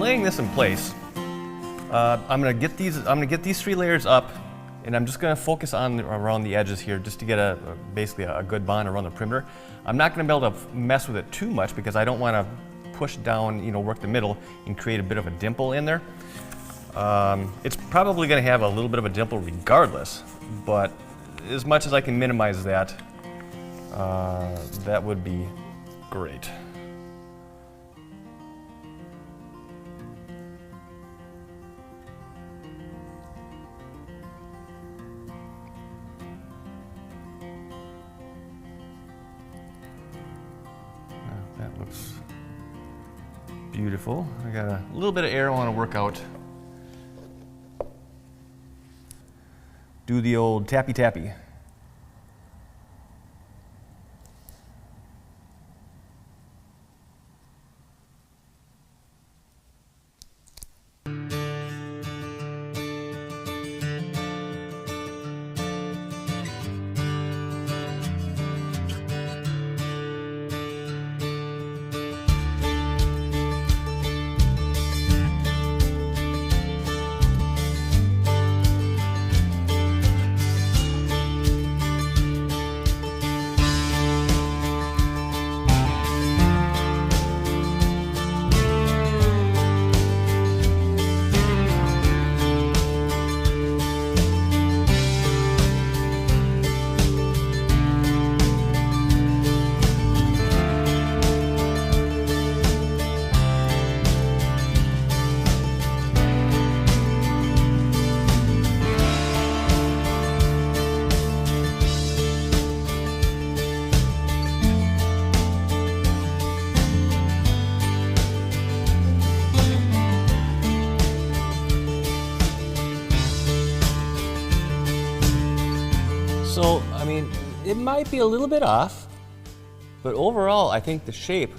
laying this in place, I'm gonna get these 3 layers up, and I'm just gonna focus on around the edges here just to get basically a good bond around the perimeter. I'm not gonna be able to mess with it too much because I don't want to push down, work the middle and create a bit of a dimple in there. It's probably gonna have a little bit of a dimple regardless, but as much as I can minimize that, that would be great. That looks beautiful. I got a little bit of air I want to work out. Do the old tappy tappy. So, I mean, it might be a little bit off, but overall, I think the shape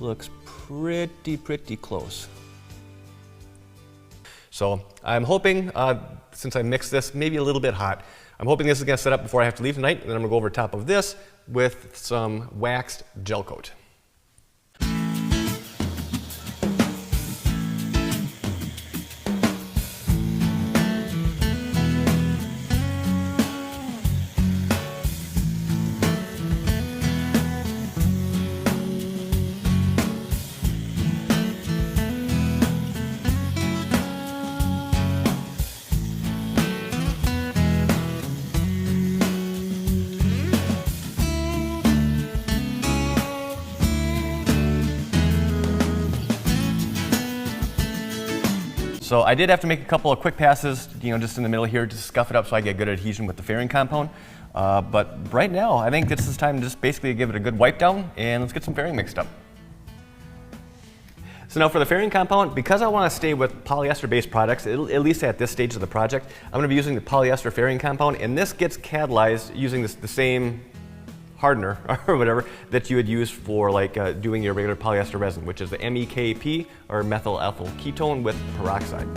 looks pretty close. So, I'm hoping, since I mixed this maybe a little bit hot, I'm hoping this is going to set up before I have to leave tonight, and then I'm going to go over top of this with some waxed gel coat. So I did have to make a couple of quick passes, just in the middle here to scuff it up so I get good adhesion with the fairing compound. But right now, I think this is time to just basically give it a good wipe down and let's get some fairing mixed up. So now for the fairing compound, because I want to stay with polyester-based products, at least at this stage of the project, I'm going to be using the polyester fairing compound, and this gets catalyzed using the same hardener or whatever that you would use for doing your regular polyester resin, which is the MEKP or methyl ethyl ketone with peroxide.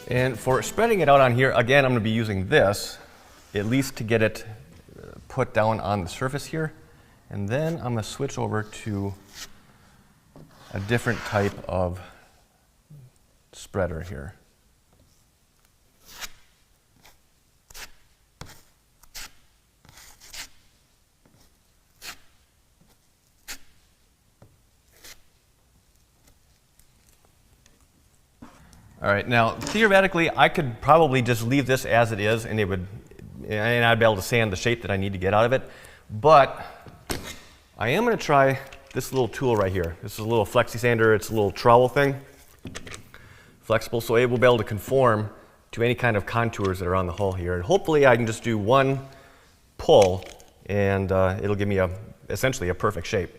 And for spreading it out on here, again, I'm going to be using this, at least to get it put down on the surface here. And then I'm going to switch over to a different type of spreader here. All right, now theoretically, I could probably just leave this as it is and I'd be able to sand the shape that I need to get out of it. But I am going to try this little tool right here. This is a little flexi sander. It's a little trowel thing, flexible, so it will be able to conform to any kind of contours that are on the hull here. And hopefully I can just do one pull and it'll give me essentially a perfect shape.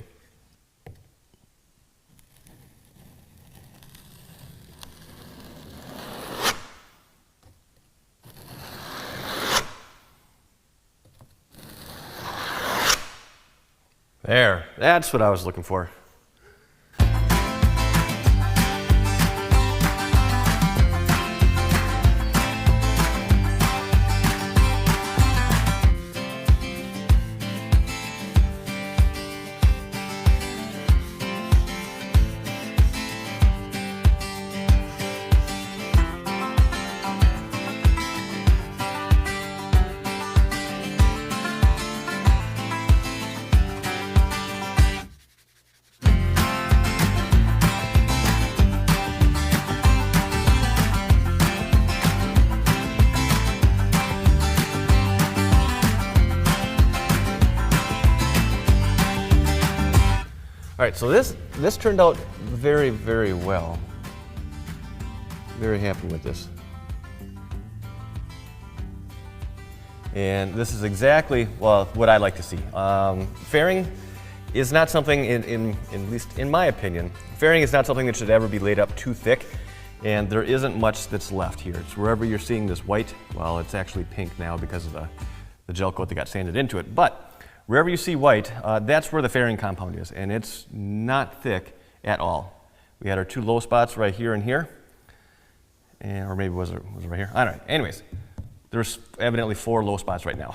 There, that's what I was looking for. right, so this turned out very, very well. Very happy with this. And this is exactly, well, what I like to see. Fairing is not something, at least in my opinion, fairing is not something that should ever be laid up too thick, and there isn't much that's left here. It's wherever you're seeing this white, well, it's actually pink now because of the gel coat that got sanded into it, but wherever you see white, that's where the fairing compound is, and it's not thick at all. We had our two low spots right here and here, or maybe was it right here? I don't know. Anyways, there's evidently 4 low spots right now.